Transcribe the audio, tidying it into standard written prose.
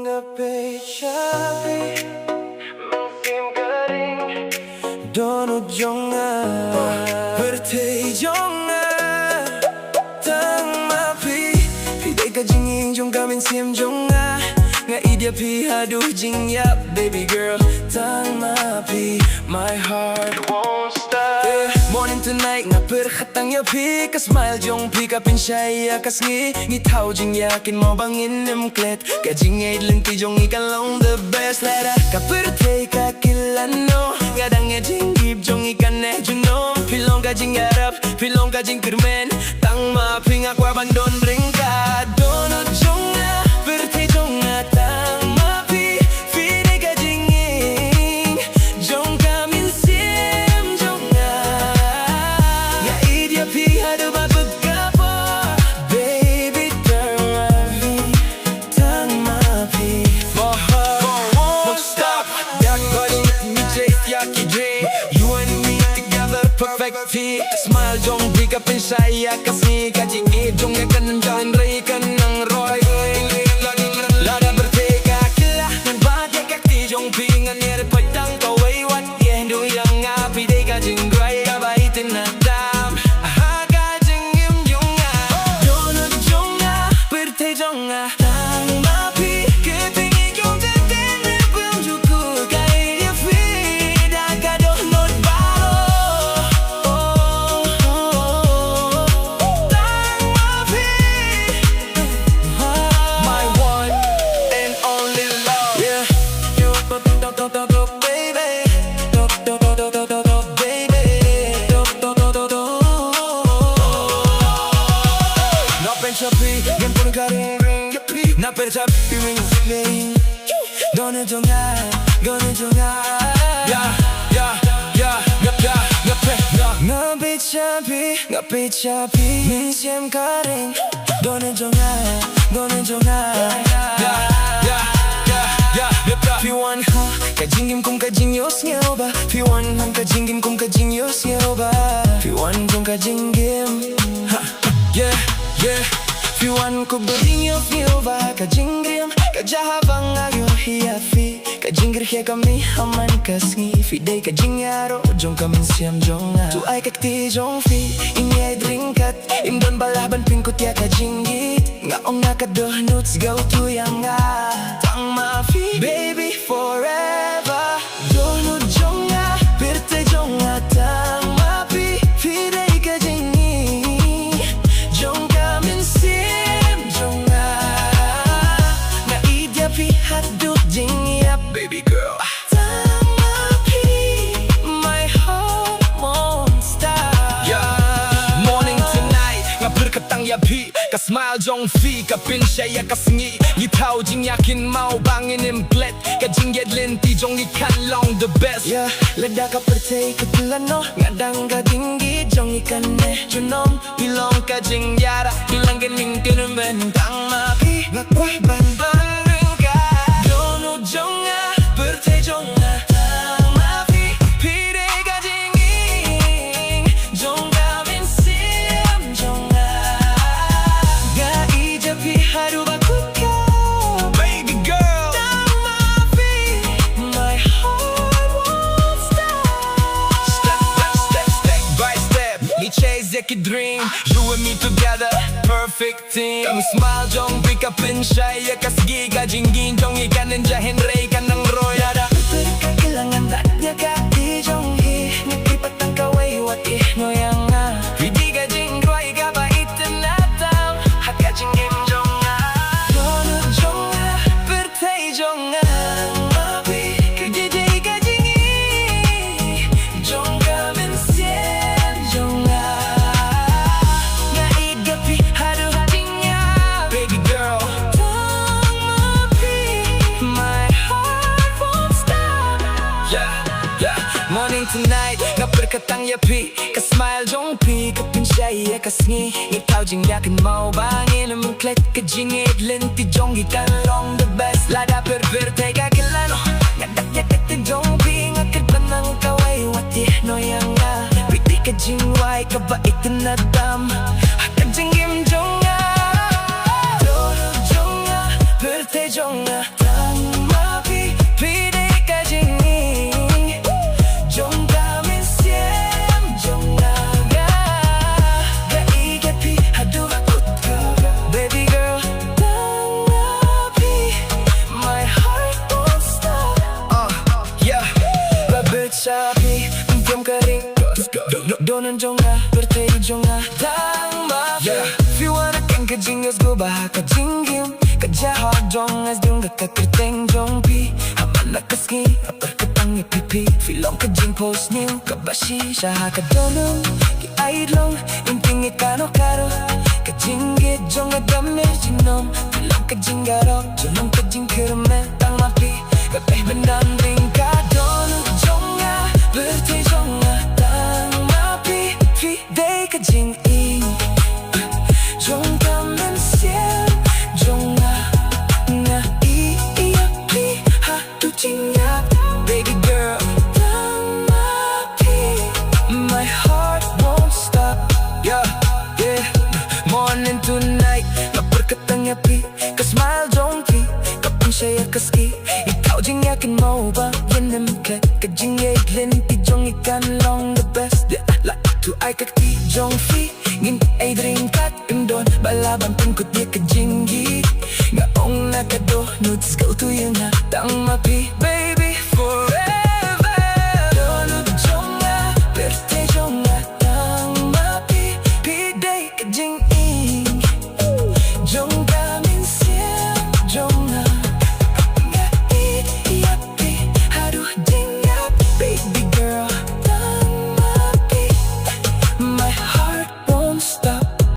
Ngapit Shopee Musim kering Donut jonga Bertay jonga Tang mapi Pidai ka jinging jong kamin siem jonga Nga idya pi haduh jing yap Baby girl Tang mapi My heart won't stop Morning to night nga perkhatang ya pi Ka smile jong pi ka pinsyaya kas ngi thao jing yakin mo bangin klet Ka jing ay lenti jong ikalong the best Lera ka pertay ka kilano Nga dang ya jing gip jong ikan juno Pilong ka jing yarap, pilong ka jing kermen Tang mapi nga kwa bang don ring ka Donut jong nga, pertay jong nga tang mapi Fide ka jinging Jong kamin siem jong nga Nga idya pi hadu babag ka po Baby tang mapi, tang mapi My heart won't stop Yak body, me taste yaki dream You and me together, perfect fit Smile jong di ka pinsaya kasi ka jingid Jong nga kanan jalan ray ka ng roy Lada berteka kila Nang bagay kakti jong pingan nere pagtang kaway Wat yendu yang api de ka jingray Kabaitin na dam Aha ka jingim jong nga Donut jong nga Bertay jong nga Tang mapi Kepingi kyong teten Repuyong juku Kaya dia fida Ka donut baro Tang mapi My one and only love Yeah You baby baby Na pensapi Gan pun ka ring ring Na pensapi ring ring Donut jong nga Donut jong nga Yeah Ngapit Shopee Min siem ka ring Donut jong nga Donut jong nga Piwan ha Kajingim kung kajinyos ngaw ba Piwan hang kajingim kung kajinyos ngaw ba Piwan kung kajingim ha Yeah Piwan ko berinyos ngaw ba Kajingrim Kajahabang agyo hiyafi Kajingir hiya kami haman kasngi Fidei kajinyaro Jong kamin siyam jong nga Tu ay kakti jong fi Inyay dringkat Indon balaban pingkut ya kajinggit Ngaong nakadohnuts Gaw tu yang nga Tang mafi Baby forever Donut jong nga Birte jong nga Tang mafi Fidei kajingi Jong kamin siyam jong nga Nga idya pi hadut jing yap Baby girl Tang mapi My heart won't stop Yeah Morning to night Nga berkatang yapi Ka smile jong fi Ka pinsyaya ka sngi Ngitaw jing yakin mau bangin implet Ka jing yedlinti jong ikan long the best Yeah Leda ka pertay ka tulano Ngadang ka tinggi jong ikan junom Pilong ka jing yara Bilang ganing tinumben Tang mapi Ngakwa ban ring ka Donut jong nga Bertay jong nga Tang mapi Pide ka jinging Jong kamin siem jong nga Nga ija pi haru bakut ka Baby girl Tang mapi My heart won't stop Step by step Me chase yaki dream You and me together Perfect team Kami smile jong pick up and shy Kasgi ka jinggin jong ikanin jahin ray ka ng roy Yada Berka kailangan tanya ka jong hi Nakipat ang kaway wat ngoyang nga Pidi ka jing roy ka ba itinataw Haka jinggim jong nga Donut jong nga Bertay jong nga Mapi Kagdiday ka jingi Jong kamin sien jong nga Nga igapi haru hating ya Baby girl Tang mapi My heart won't stop Yeah Morning to night Nga berkatang yapi Ka smile jong pi Ka pinsyaya ka sngi Ngitaw jing yakin mau bangin klet ka jingid Linti jong ikan long the best Lada perverte ka kilano Ngadak yakat ka jong pi Ngakit ba ng kaway Wati no yang nga Piti ka jingway Kabait na dam Haka jingim jong nga Donut jong nga 종아 당마비 비대까지 종가민 쌤 종아가 이게 피하두 Baby girl 당마비 My heart won't stop Yeah Babechabi Gamkaring Donon jonga Bertei jonga 당마비 If you wanna kajingos go ba kajingim kajaha jongas dunga kakriteng jongpi haman nakaski aperketang ipipi filong kajing post new kabashi shaha kadonong ki aidlong inting ikano karo kajingge jonga damme jinom filong kajing garo jonong kajing kerme tang mapi kapeh bendanding kadonong jonga bertei jonga tang mapi fidei kajing ing 종가면 쌤 종아 나 이야기 하루 징야 Baby girl 당마피 My heart won't stop Yeah, yeah Morning to night Maperkatang yapi Ka-smile jongki Kapang siya kaski Ikaw jing yakin mo ba Yanim ka Kajing yaiglin Tijong ikan long the best Like to ay kakti jong fi Ngin ay drink kat indon Balaban pungkot di kajinggi Ngaong nakado Nudes go to you na Tang mapi baby forever Donut jonga Berte jonga Tang mapi Piday kajing ing Jong